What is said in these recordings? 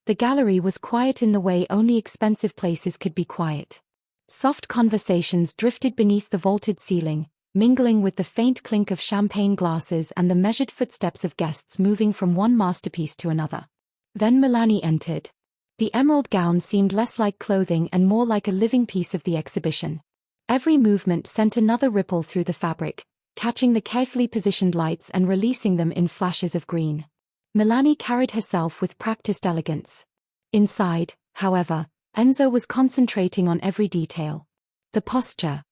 The gallery was quiet in the way only expensive places could be quiet. Soft conversations drifted beneath the vaulted ceiling, mingling with the faint clink of champagne glasses and the measured footsteps of guests moving from one masterpiece to another. Then Milani entered. The emerald gown seemed less like clothing and more like a living piece of the exhibition. Every movement sent another ripple through the fabric, catching the carefully positioned lights and releasing them in flashes of green. Milani carried herself with practiced elegance. Inside, however, Enzo was concentrating on every detail. The posture,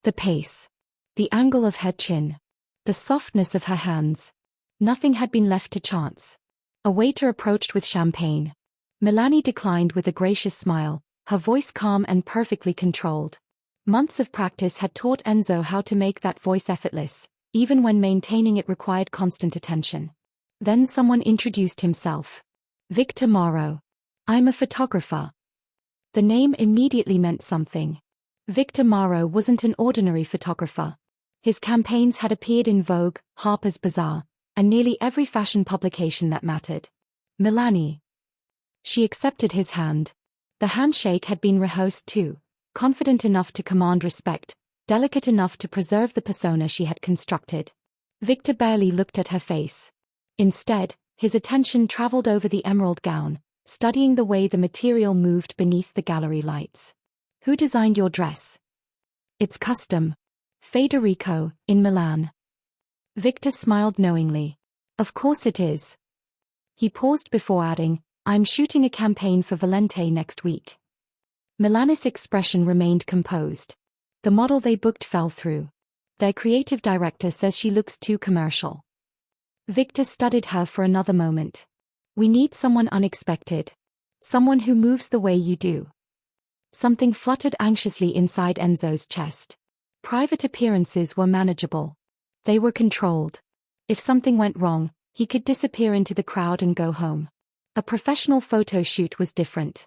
the pace, the angle of her chin, the softness of her hands. Nothing had been left to chance. A waiter approached with champagne. Milani declined with a gracious smile, her voice calm and perfectly controlled. Months of practice had taught Enzo how to make that voice effortless, even when maintaining it required constant attention. Then someone introduced himself. Victor Mauro. I'm a photographer. The name immediately meant something. Victor Mauro wasn't an ordinary photographer. His campaigns had appeared in Vogue, Harper's Bazaar, and nearly every fashion publication that mattered. Milani. She accepted his hand. The handshake had been rehearsed too, confident enough to command respect, delicate enough to preserve the persona she had constructed. Victor barely looked at her face. Instead, his attention traveled over the emerald gown, studying the way the material moved beneath the gallery lights. Who designed your dress? It's custom. Federico, in Milan. Victor smiled knowingly. Of course it is. He paused before adding, I'm shooting a campaign for Valente next week. Milani's expression remained composed. The model they booked fell through. Their creative director says she looks too commercial. Victor studied her for another moment. We need someone unexpected. Someone who moves the way you do. Something fluttered anxiously inside Enzo's chest. Private appearances were manageable. They were controlled. If something went wrong, he could disappear into the crowd and go home. A professional photo shoot was different.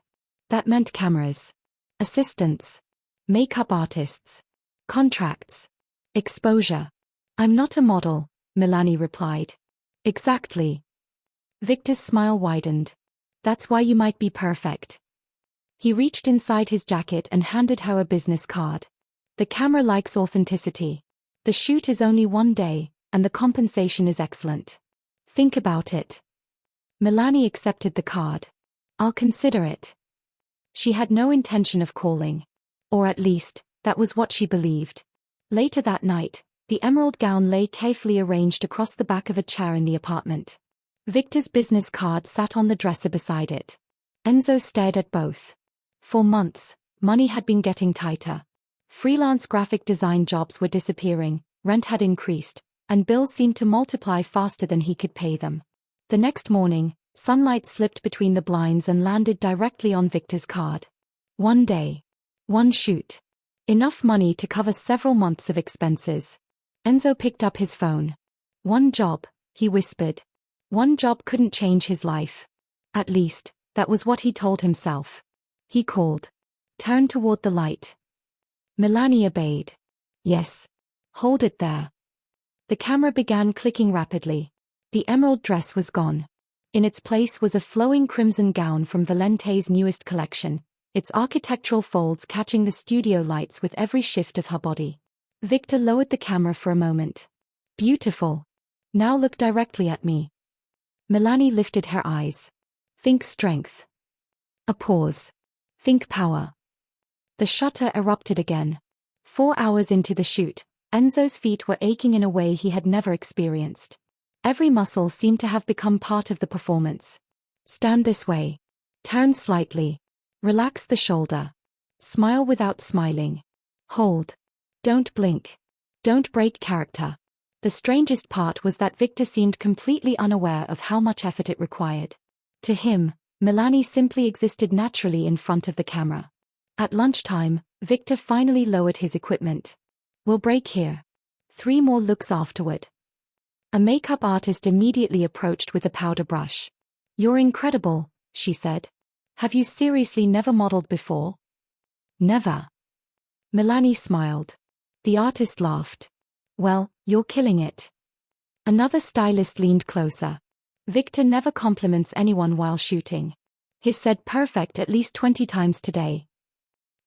That meant cameras, assistants, makeup artists, contracts, exposure. I'm not a model, Milani replied. Exactly. Victor's smile widened. That's why you might be perfect. He reached inside his jacket and handed her a business card. The camera likes authenticity. The shoot is only one day, and the compensation is excellent. Think about it. Milani accepted the card. I'll consider it. She had no intention of calling. Or at least, that was what she believed. Later that night, the emerald gown lay carefully arranged across the back of a chair in the apartment. Victor's business card sat on the dresser beside it. Enzo stared at both. For months, money had been getting tighter. Freelance graphic design jobs were disappearing, rent had increased, and bills seemed to multiply faster than he could pay them. The next morning, sunlight slipped between the blinds and landed directly on Victor's card. One day. One shoot. Enough money to cover several months of expenses. Enzo picked up his phone. One job, he whispered. One job couldn't change his life. At least, that was what he told himself. He called. Turned toward the light. Milani obeyed. Yes. Hold it there. The camera began clicking rapidly. The emerald dress was gone. In its place was a flowing crimson gown from Valente's newest collection, its architectural folds catching the studio lights with every shift of her body. Victor lowered the camera for a moment. Beautiful. Now look directly at me. Milani lifted her eyes. Think strength. A pause. Think power. The shutter erupted again. 4 hours into the shoot, Enzo's feet were aching in a way he had never experienced. Every muscle seemed to have become part of the performance. Stand this way. Turn slightly. Relax the shoulder. Smile without smiling. Hold. Don't blink. Don't break character. The strangest part was that Victor seemed completely unaware of how much effort it required. To him, Milani simply existed naturally in front of the camera. At lunchtime, Victor finally lowered his equipment. We'll break here. 3 more looks afterward. A makeup artist immediately approached with a powder brush. You're incredible, she said. Have you seriously never modeled before? Never. Milani smiled. The artist laughed. Well, you're killing it. Another stylist leaned closer. Victor never compliments anyone while shooting. He said perfect at least 20 times today.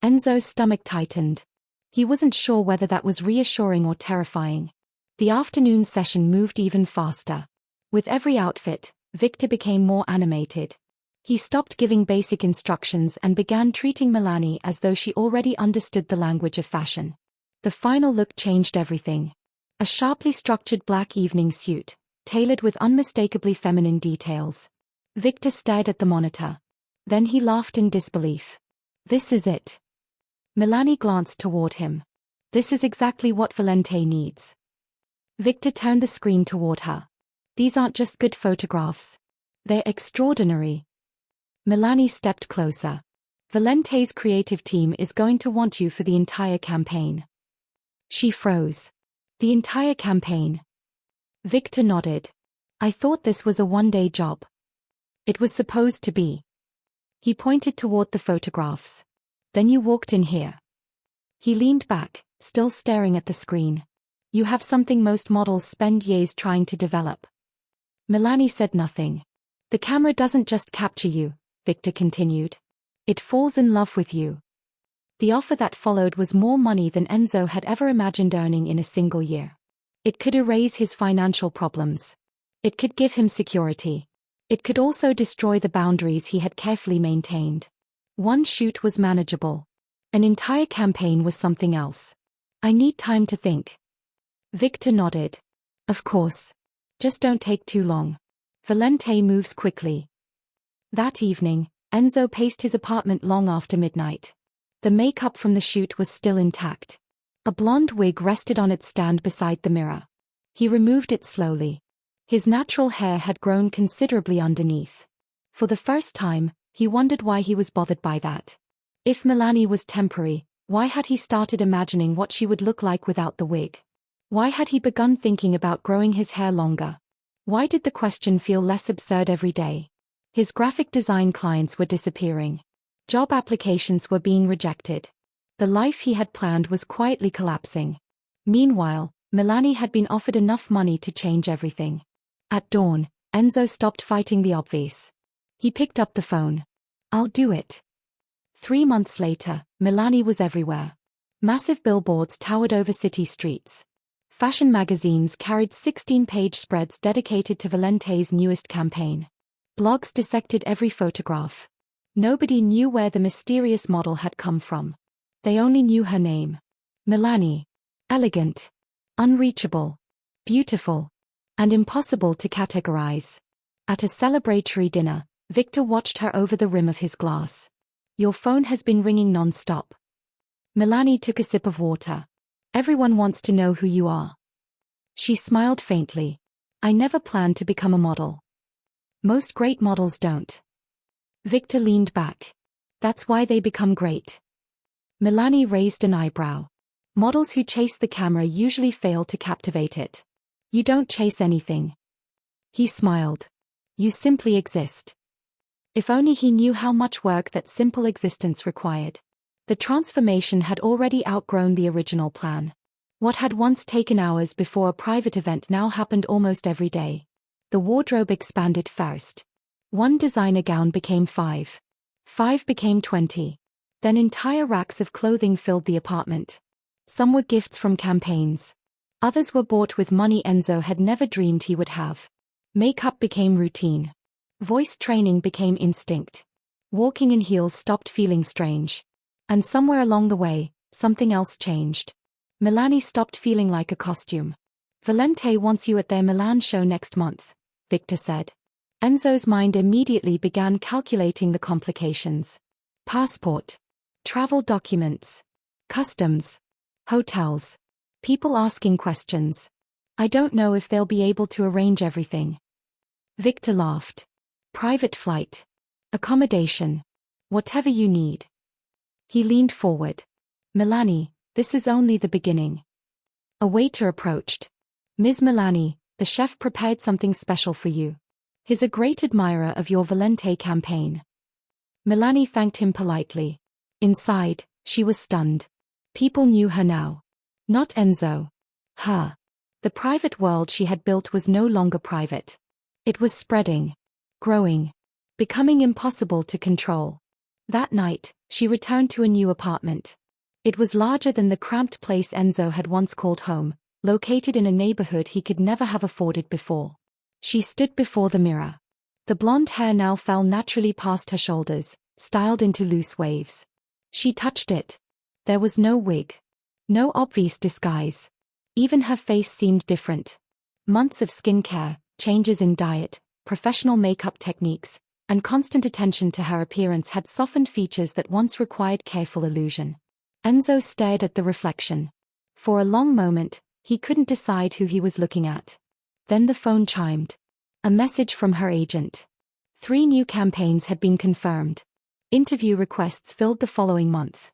Enzo's stomach tightened. He wasn't sure whether that was reassuring or terrifying. The afternoon session moved even faster. With every outfit, Victor became more animated. He stopped giving basic instructions and began treating Melanie as though she already understood the language of fashion. The final look changed everything. A sharply structured black evening suit, tailored with unmistakably feminine details. Victor stared at the monitor. Then he laughed in disbelief. This is it. Melanie glanced toward him. This is exactly what Valente needs. Victor turned the screen toward her. These aren't just good photographs. They're extraordinary. Melanie stepped closer. Valente's creative team is going to want you for the entire campaign. She froze. The entire campaign. Victor nodded. I thought this was a one-day job. It was supposed to be. He pointed toward the photographs. Then you walked in here. He leaned back, still staring at the screen. You have something most models spend years trying to develop. Melanie said nothing. The camera doesn't just capture you, Victor continued. It falls in love with you. The offer that followed was more money than Enzo had ever imagined earning in a single year. It could erase his financial problems. It could give him security. It could also destroy the boundaries he had carefully maintained. One shoot was manageable. An entire campaign was something else. I need time to think. Victor nodded. Of course. Just don't take too long. Valente moves quickly. That evening, Enzo paced his apartment long after midnight. The makeup from the shoot was still intact. A blonde wig rested on its stand beside the mirror. He removed it slowly. His natural hair had grown considerably underneath. For the first time, he wondered why he was bothered by that. If Melanie was temporary, why had he started imagining what she would look like without the wig? Why had he begun thinking about growing his hair longer? Why did the question feel less absurd every day? His graphic design clients were disappearing. Job applications were being rejected. The life he had planned was quietly collapsing. Meanwhile, Melanie had been offered enough money to change everything. At dawn, Enzo stopped fighting the obvious. He picked up the phone. I'll do it. 3 months later, Melanie was everywhere. Massive billboards towered over city streets. Fashion magazines carried 16-page spreads dedicated to Valente's newest campaign. Blogs dissected every photograph. Nobody knew where the mysterious model had come from. They only knew her name. Melanie. Elegant. Unreachable. Beautiful. And impossible to categorize. At a celebratory dinner, Victor watched her over the rim of his glass. Your phone has been ringing non-stop. Melanie took a sip of water. Everyone wants to know who you are. She smiled faintly. I never planned to become a model. Most great models don't. Victor leaned back. That's why they become great. Melanie raised an eyebrow. Models who chase the camera usually fail to captivate it. You don't chase anything. He smiled. You simply exist. If only he knew how much work that simple existence required. The transformation had already outgrown the original plan. What had once taken hours before a private event now happened almost every day. The wardrobe expanded first. 1 designer gown became 5. 5 became 20. Then entire racks of clothing filled the apartment. Some were gifts from campaigns. Others were bought with money Enzo had never dreamed he would have. Makeup became routine. Voice training became instinct. Walking in heels stopped feeling strange. And somewhere along the way, something else changed. Melanie stopped feeling like a costume. Valente wants you at their Milan show next month, Victor said. Enzo's mind immediately began calculating the complications. Passport. Travel documents. Customs. Hotels. People asking questions. I don't know if they'll be able to arrange everything. Victor laughed. Private flight. Accommodation. Whatever you need. He leaned forward. Melanie, this is only the beginning. A waiter approached. Ms. Melanie, the chef prepared something special for you. He's a great admirer of your Valente campaign. Melanie thanked him politely. Inside, she was stunned. People knew her now. Not Enzo. Her. The private world she had built was no longer private. It was spreading. Growing. becoming impossible to control. That night, she returned to a new apartment. It was larger than the cramped place Enzo had once called home, located in a neighborhood he could never have afforded before. She stood before the mirror. The blonde hair now fell naturally past her shoulders, styled into loose waves. She touched it. There was no wig. No obvious disguise. Even her face seemed different. Months of skincare, changes in diet, professional makeup techniques, and constant attention to her appearance had softened features that once required careful illusion. Enzo stared at the reflection. For a long moment, he couldn't decide who he was looking at. Then the phone chimed. A message from her agent. 3 new campaigns had been confirmed. Interview requests filled the following month.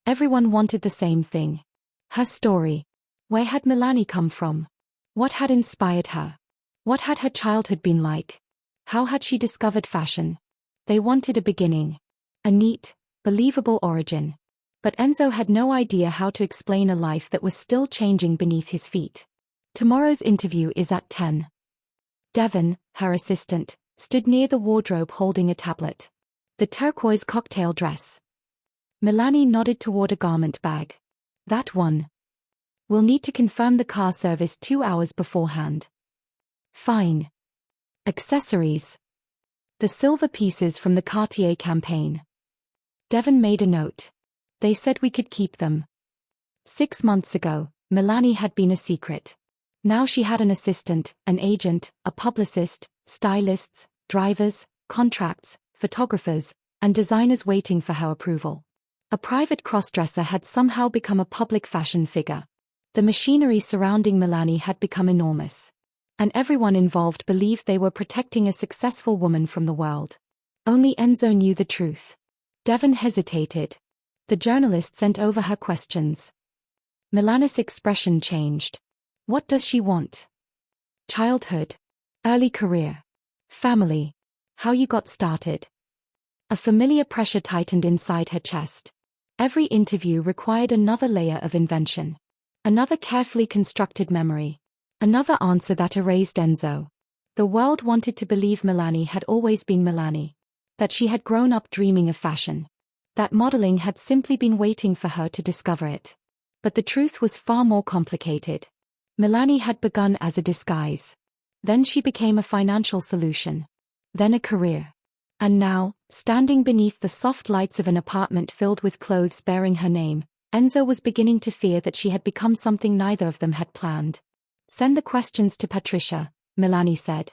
Everyone wanted the same thing. Her story. Where had Milani come from? What had inspired her? What had her childhood been like? How had she discovered fashion? They wanted a beginning. A neat, believable origin. But Enzo had no idea how to explain a life that was still changing beneath his feet. Tomorrow's interview is at 10. Devon, her assistant, stood near the wardrobe holding a tablet. The turquoise cocktail dress. Milani nodded toward a garment bag. That one. We'll need to confirm the car service 2 hours beforehand. Fine. Accessories. The silver pieces from the Cartier campaign. Devon made a note. They said we could keep them. 6 months ago, Milani had been a secret. Now she had an assistant, an agent, a publicist, stylists, drivers, contracts, photographers, and designers waiting for her approval. A private crossdresser had somehow become a public fashion figure. The machinery surrounding Milani had become enormous. And everyone involved believed they were protecting a successful woman from the world. Only Enzo knew the truth. Devon hesitated. The journalist sent over her questions. Milani's expression changed. What does she want? Childhood. Early career. Family. How you got started. A familiar pressure tightened inside her chest. Every interview required another layer of invention. Another carefully constructed memory. Another answer that erased Enzo. The world wanted to believe Milani had always been Milani. That she had grown up dreaming of fashion. That modeling had simply been waiting for her to discover it. But the truth was far more complicated. Milani had begun as a disguise. Then she became a financial solution. Then a career. And now, standing beneath the soft lights of an apartment filled with clothes bearing her name, Enzo was beginning to fear that she had become something neither of them had planned. Send the questions to Patricia, Milani said.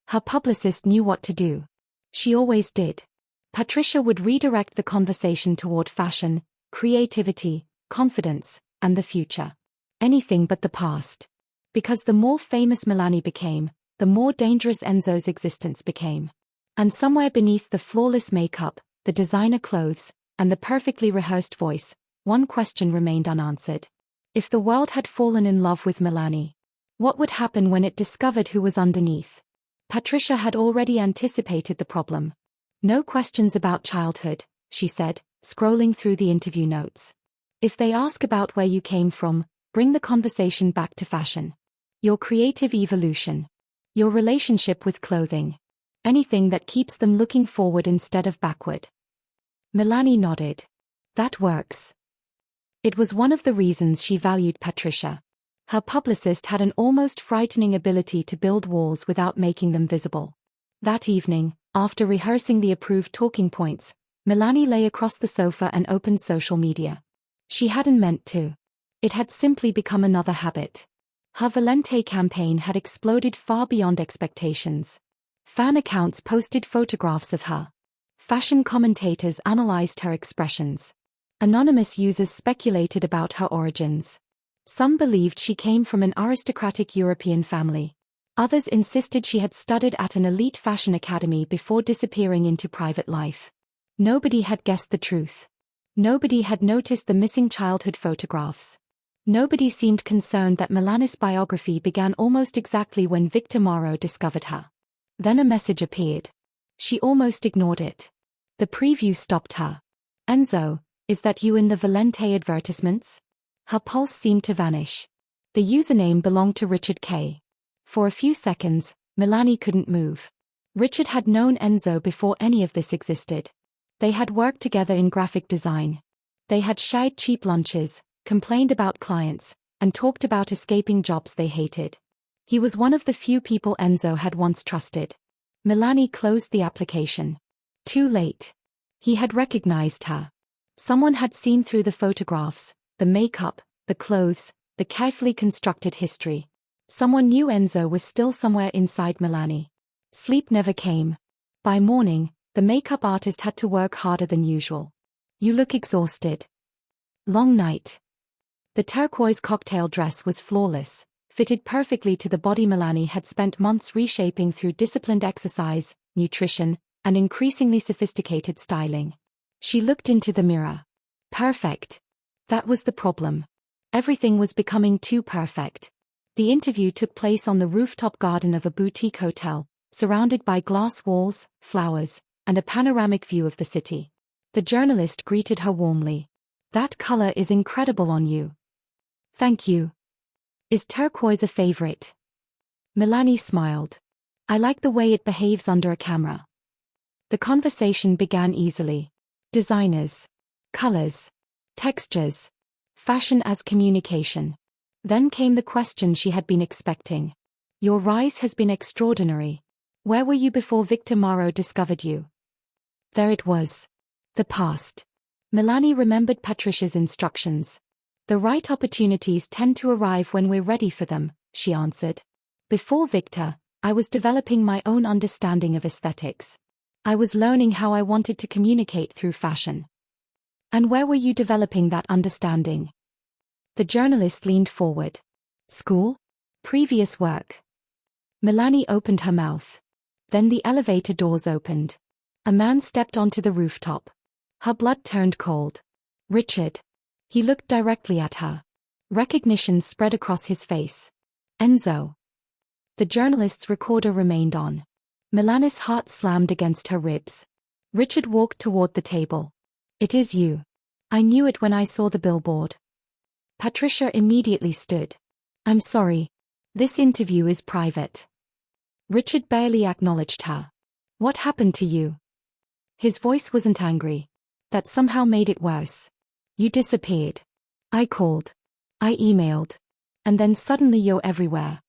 Her publicist knew what to do. She always did. Patricia would redirect the conversation toward fashion, creativity, confidence, and the future. Anything but the past. Because the more famous Milani became, the more dangerous Enzo's existence became. And somewhere beneath the flawless makeup, the designer clothes, and the perfectly rehearsed voice, one question remained unanswered. If the world had fallen in love with Milani, what would happen when it discovered who was underneath? Patricia had already anticipated the problem. No questions about childhood, she said, scrolling through the interview notes. If they ask about where you came from, bring the conversation back to fashion. Your creative evolution. Your relationship with clothing. Anything that keeps them looking forward instead of backward. Milani nodded. That works. It was one of the reasons she valued Patricia. Her publicist had an almost frightening ability to build walls without making them visible. That evening, after rehearsing the approved talking points, Milani lay across the sofa and opened social media. She hadn't meant to. It had simply become another habit. Her Valente campaign had exploded far beyond expectations. Fan accounts posted photographs of her. Fashion commentators analyzed her expressions. Anonymous users speculated about her origins. Some believed she came from an aristocratic European family. Others insisted she had studied at an elite fashion academy before disappearing into private life. Nobody had guessed the truth. Nobody had noticed the missing childhood photographs. Nobody seemed concerned that Milani's biography began almost exactly when Victor Maro discovered her. Then a message appeared. She almost ignored it. The preview stopped her. Enzo, is that you in the Valente advertisements? Her pulse seemed to vanish. The username belonged to Richard K. For a few seconds, Milani couldn't move. Richard had known Enzo before any of this existed. They had worked together in graphic design. They had shared cheap lunches, complained about clients, and talked about escaping jobs they hated. He was one of the few people Enzo had once trusted. Milani closed the application. Too late. He had recognized her. Someone had seen through the photographs, the makeup, the clothes, the carefully constructed history. Someone knew Enzo was still somewhere inside Milani. Sleep never came. By morning, the makeup artist had to work harder than usual. You look exhausted. Long night. The turquoise cocktail dress was flawless, fitted perfectly to the body Milani had spent months reshaping through disciplined exercise, nutrition, and increasingly sophisticated styling. She looked into the mirror. Perfect. That was the problem. Everything was becoming too perfect. The interview took place on the rooftop garden of a boutique hotel, surrounded by glass walls, flowers, and a panoramic view of the city. The journalist greeted her warmly. That color is incredible on you. Thank you. Is turquoise a favorite? Milani smiled. I like the way it behaves under a camera. The conversation began easily. Designers. Colors. Textures. Fashion as communication. Then came the question she had been expecting. Your rise has been extraordinary. Where were you before Victor Mauro discovered you? There it was. The past. Milani remembered Patricia's instructions. The right opportunities tend to arrive when we're ready for them, she answered. Before Victor, I was developing my own understanding of aesthetics. I was learning how I wanted to communicate through fashion. And where were you developing that understanding? The journalist leaned forward. School? Previous work. Milani opened her mouth. Then the elevator doors opened. A man stepped onto the rooftop. Her blood turned cold. Richard. He looked directly at her. Recognition spread across his face. Enzo. The journalist's recorder remained on. Milani's heart slammed against her ribs. Richard walked toward the table. It is you. I knew it when I saw the billboard. Patricia immediately stood. I'm sorry. This interview is private. Richard barely acknowledged her. What happened to you? His voice wasn't angry. That somehow made it worse. You disappeared. I called. I emailed. And then suddenly you're everywhere.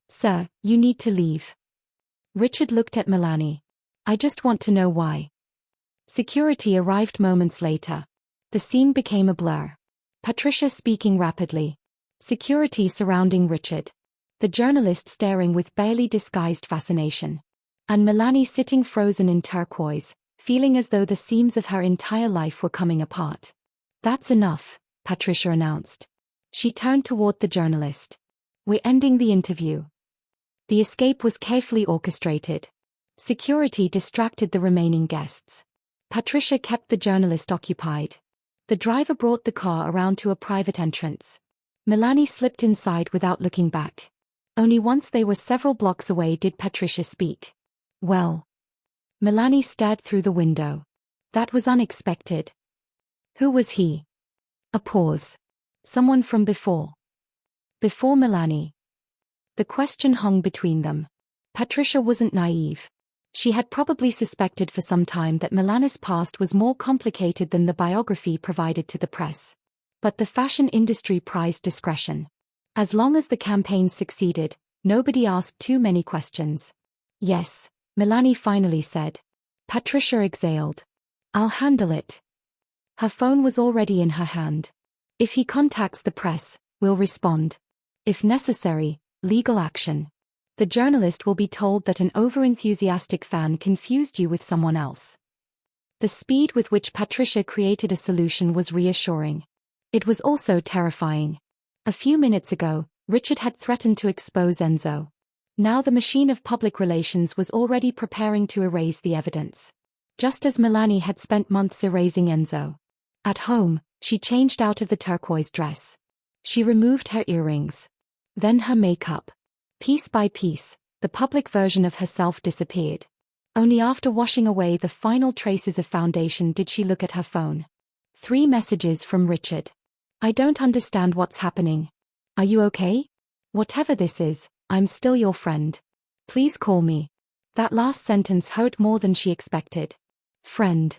Sir, you need to leave. Richard looked at Milani. I just want to know why. Security arrived moments later. The scene became a blur. Patricia speaking rapidly. Security surrounding Richard. The journalist staring with barely disguised fascination. And Milani sitting frozen in turquoise, feeling as though the seams of her entire life were coming apart. That's enough, Patricia announced. She turned toward the journalist. We're ending the interview. The escape was carefully orchestrated. Security distracted the remaining guests. Patricia kept the journalist occupied. The driver brought the car around to a private entrance. Milani slipped inside without looking back. Only once they were several blocks away did Patricia speak. Well. Milani stared through the window. That was unexpected. Who was he? A pause. Someone from before. Before Milani. The question hung between them. Patricia wasn't naive. She had probably suspected for some time that Milani's past was more complicated than the biography provided to the press. But the fashion industry prized discretion. As long as the campaign succeeded, nobody asked too many questions. Yes, Milani finally said. Patricia exhaled. I'll handle it. Her phone was already in her hand. If he contacts the press, we'll respond. If necessary, legal action. The journalist will be told that an overenthusiastic fan confused you with someone else. The speed with which Patricia created a solution was reassuring. It was also terrifying. A few minutes ago, Richard had threatened to expose Enzo. Now the machine of public relations was already preparing to erase the evidence. Just as Milani had spent months erasing Enzo. At home, she changed out of the turquoise dress. She removed her earrings. Then her makeup. Piece by piece, the public version of herself disappeared. Only after washing away the final traces of foundation did she look at her phone. 3 messages from Richard. I don't understand what's happening. Are you okay? Whatever this is, I'm still your friend. Please call me. That last sentence hurt more than she expected. Friend.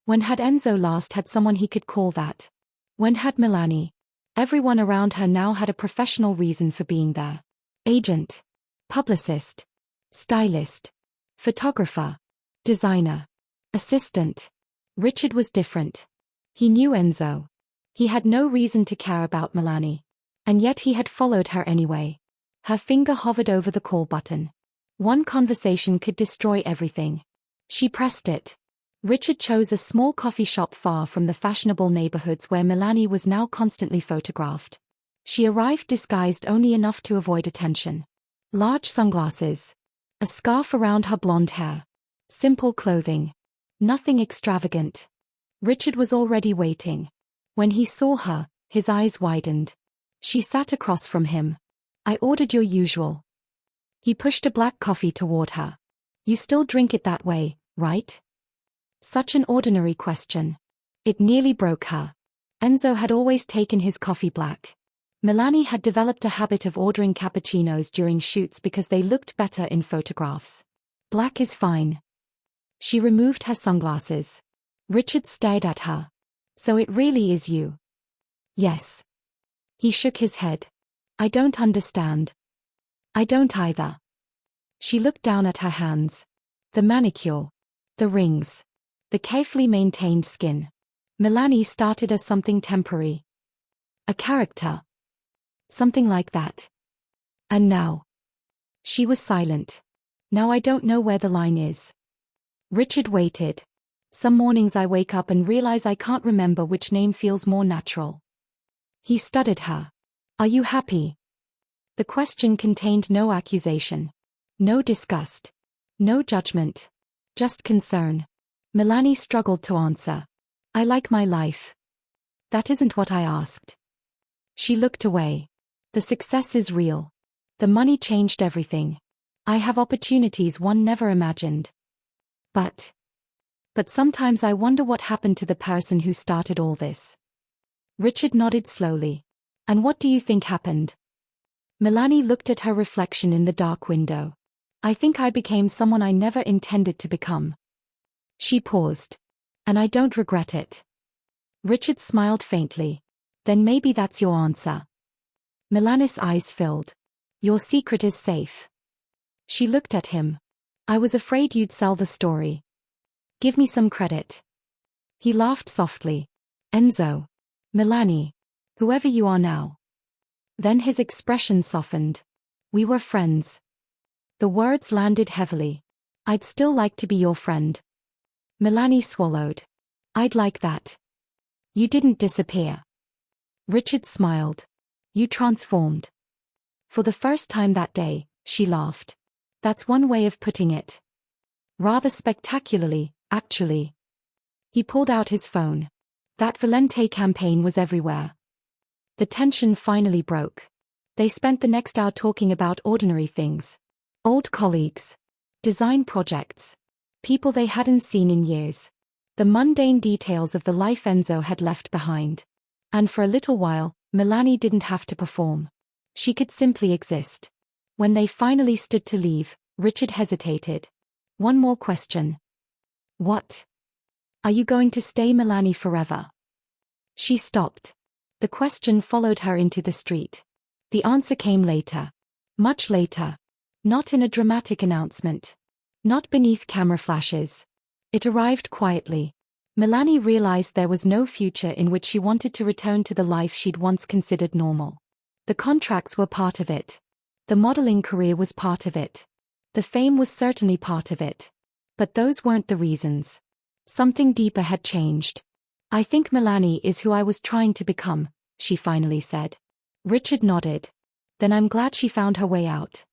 When had Enzo last had someone he could call that? When had Milani? Everyone around her now had a professional reason for being there. Agent. Publicist. Stylist. Photographer. Designer. Assistant. Richard was different. He knew Enzo. He had no reason to care about Milani. And yet he had followed her anyway. Her finger hovered over the call button. One conversation could destroy everything. She pressed it. Richard chose a small coffee shop far from the fashionable neighborhoods where Milani was now constantly photographed. She arrived disguised only enough to avoid attention. Large sunglasses. A scarf around her blonde hair. Simple clothing. Nothing extravagant. Richard was already waiting. When he saw her, his eyes widened. She sat across from him. I ordered your usual. He pushed a black coffee toward her. You still drink it that way, right? Such an ordinary question. It nearly broke her. Enzo had always taken his coffee black. Milani had developed a habit of ordering cappuccinos during shoots because they looked better in photographs. Black is fine. She removed her sunglasses. Richard stared at her. So it really is you? Yes. He shook his head. I don't understand. I don't either. She looked down at her hands. The manicure. The rings. The carefully maintained skin. Milani started as something temporary. A character. Something like that. And now? She was silent. Now I don't know where the line is. Richard waited. Some mornings I wake up and realize I can't remember which name feels more natural. He studied her. Are you happy? The question contained no accusation. No disgust. No judgment. Just concern. Milani struggled to answer. I like my life. That isn't what I asked. She looked away. The success is real. The money changed everything. I have opportunities one never imagined. But sometimes I wonder what happened to the person who started all this. Richard nodded slowly. And what do you think happened? Milani looked at her reflection in the dark window. I think I became someone I never intended to become. She paused. And I don't regret it. Richard smiled faintly. Then maybe that's your answer. Milani's eyes filled. Your secret is safe. She looked at him. I was afraid you'd sell the story. Give me some credit. He laughed softly. Enzo. Milani. Whoever you are now. Then his expression softened. We were friends. The words landed heavily. I'd still like to be your friend. Milani swallowed. I'd like that. You didn't disappear. Richard smiled. You transformed. For the first time that day, she laughed. That's one way of putting it. Rather spectacularly, actually. He pulled out his phone. That Valente campaign was everywhere. The tension finally broke. They spent the next hour talking about ordinary things. Old colleagues. Design projects. People they hadn't seen in years. The mundane details of the life Enzo had left behind. And for a little while, Milani didn't have to perform. She could simply exist. When they finally stood to leave, Richard hesitated. One more question. What? Are you going to stay Milani forever? She stopped. The question followed her into the street. The answer came later. Much later. Not in a dramatic announcement. Not beneath camera flashes. It arrived quietly. Milani realized there was no future in which she wanted to return to the life she'd once considered normal. The contracts were part of it. The modeling career was part of it. The fame was certainly part of it. But those weren't the reasons. Something deeper had changed. I think Milani is who I was trying to become, she finally said. Richard nodded. Then I'm glad she found her way out.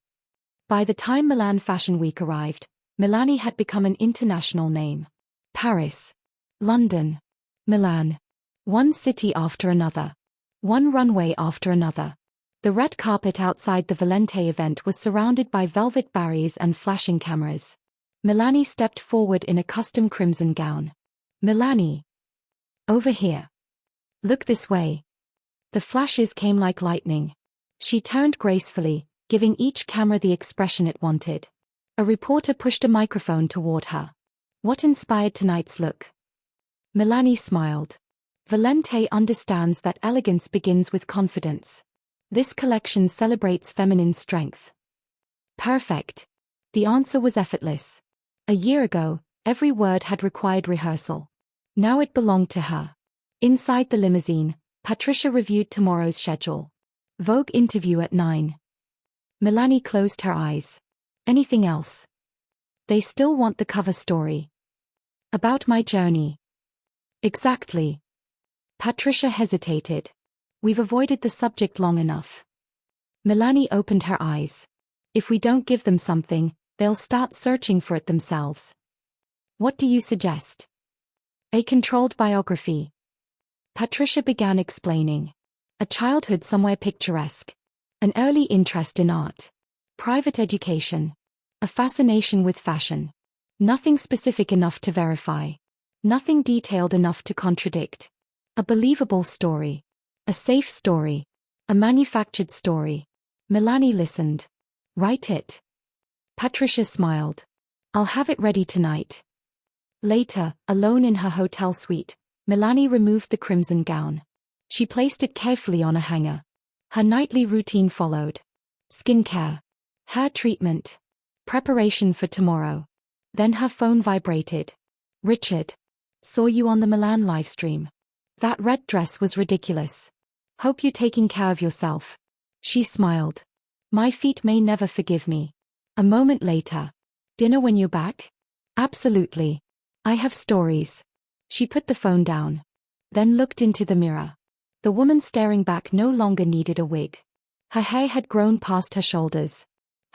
By the time Milan Fashion Week arrived, Milani had become an international name. Paris. London. Milan. One city after another. One runway after another. The red carpet outside the Valente event was surrounded by velvet barriers and flashing cameras. Milani stepped forward in a custom crimson gown. Milani. Over here. Look this way. The flashes came like lightning. She turned gracefully, giving each camera the expression it wanted. A reporter pushed a microphone toward her. What inspired tonight's look? Melanie smiled. Valente understands that elegance begins with confidence. This collection celebrates feminine strength. Perfect. The answer was effortless. A year ago, every word had required rehearsal. Now it belonged to her. Inside the limousine, Patricia reviewed tomorrow's schedule. Vogue interview at 9. Melanie closed her eyes. Anything else? They still want the cover story. About my journey. Exactly. Patricia hesitated. We've avoided the subject long enough. Melanie opened her eyes. If we don't give them something, they'll start searching for it themselves. What do you suggest? A controlled biography. Patricia began explaining. A childhood somewhere picturesque. An early interest in art. Private education. A fascination with fashion. Nothing specific enough to verify. Nothing detailed enough to contradict. A believable story. A safe story. A manufactured story. Melanie listened. Write it. Patricia smiled. I'll have it ready tonight. Later, alone in her hotel suite, Melanie removed the crimson gown. She placed it carefully on a hanger. Her nightly routine followed. Skincare. Hair treatment. Preparation for tomorrow. Then her phone vibrated. Richard. Saw you on the Milan livestream. That red dress was ridiculous. Hope you're taking care of yourself. She smiled. My feet may never forgive me. A moment later. Dinner when you're back? Absolutely. I have stories. She put the phone down. Then looked into the mirror. The woman staring back no longer needed a wig. Her hair had grown past her shoulders.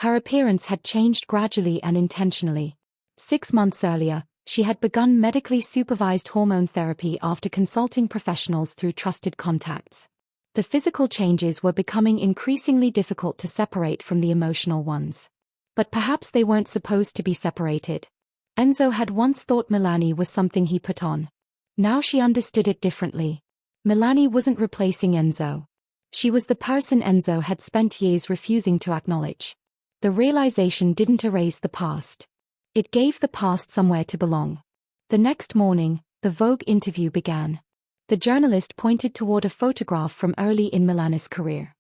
Her appearance had changed gradually and intentionally. 6 months earlier, she had begun medically supervised hormone therapy after consulting professionals through trusted contacts. The physical changes were becoming increasingly difficult to separate from the emotional ones. But perhaps they weren't supposed to be separated. Enzo had once thought Melanie was something he put on. Now she understood it differently. Melanie wasn't replacing Enzo. She was the person Enzo had spent years refusing to acknowledge. The realization didn't erase the past. It gave the past somewhere to belong. The next morning, the Vogue interview began. The journalist pointed toward a photograph from early in Melani's career.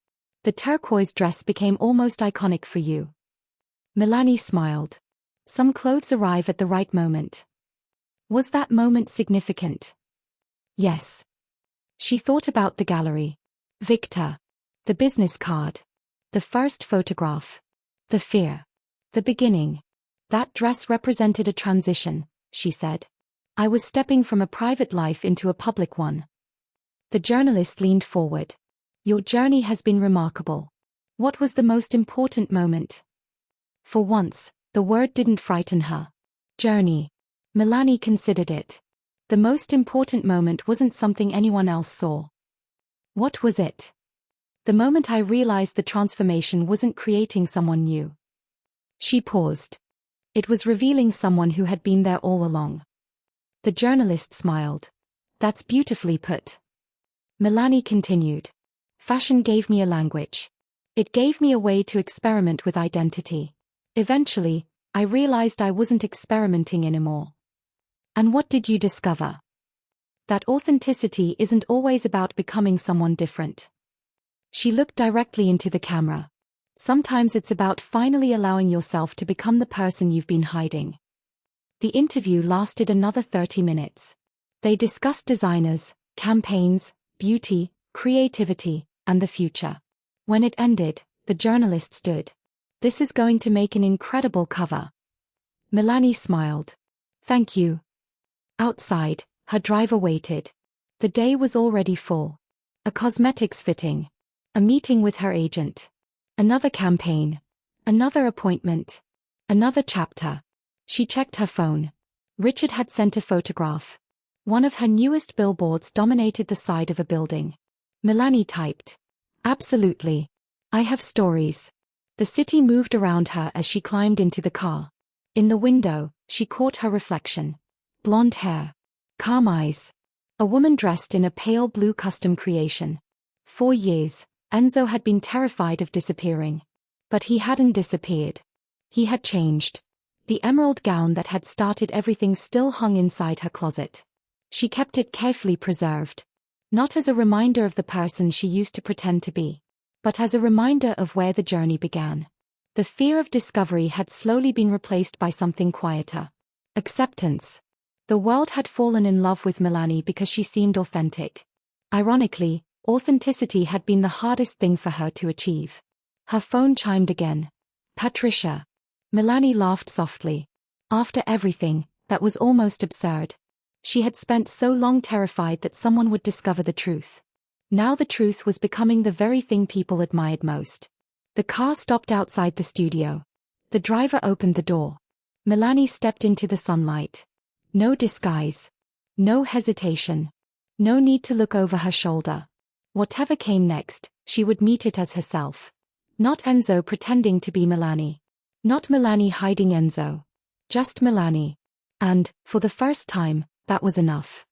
The turquoise dress became almost iconic for you. Melanie smiled. Some clothes arrive at the right moment. Was that moment significant? Yes. She thought about the gallery. Victor. The business card. The first photograph. The fear. The beginning. That dress represented a transition, she said. I was stepping from a private life into a public one. The journalist leaned forward. Your journey has been remarkable. What was the most important moment? For once, the word didn't frighten her. Journey. Melanie considered it. The most important moment wasn't something anyone else saw. What was it? The moment I realized the transformation wasn't creating someone new. She paused. It was revealing someone who had been there all along. The journalist smiled. That's beautifully put. Melanie continued. Fashion gave me a language. It gave me a way to experiment with identity. Eventually, I realized I wasn't experimenting anymore. And what did you discover? That authenticity isn't always about becoming someone different. She looked directly into the camera. Sometimes it's about finally allowing yourself to become the person you've been hiding. The interview lasted another 30 minutes. They discussed designers, campaigns, beauty, creativity, and the future. When it ended, the journalist stood. This is going to make an incredible cover. Melanie smiled. Thank you. Outside, her driver waited. The day was already full. A cosmetics fitting. A meeting with her agent. Another campaign. Another appointment. Another chapter. She checked her phone. Richard had sent a photograph. One of her newest billboards dominated the side of a building. Melanie typed. Absolutely. I have stories. The city moved around her as she climbed into the car. In the window, she caught her reflection. Blonde hair. Calm eyes. A woman dressed in a pale blue custom creation. 4 years, Enzo had been terrified of disappearing. But he hadn't disappeared. He had changed. The emerald gown that had started everything still hung inside her closet. She kept it carefully preserved. Not as a reminder of the person she used to pretend to be, but as a reminder of where the journey began. The fear of discovery had slowly been replaced by something quieter. Acceptance. The world had fallen in love with Milani because she seemed authentic. Ironically, authenticity had been the hardest thing for her to achieve. Her phone chimed again. Patricia. Milani laughed softly. After everything, that was almost absurd. She had spent so long terrified that someone would discover the truth. Now the truth was becoming the very thing people admired most. The car stopped outside the studio. The driver opened the door. Milani stepped into the sunlight. No disguise. No hesitation. No need to look over her shoulder. Whatever came next, she would meet it as herself. Not Enzo pretending to be Milani. Not Milani hiding Enzo. Just Milani. And, for the first time, that was enough.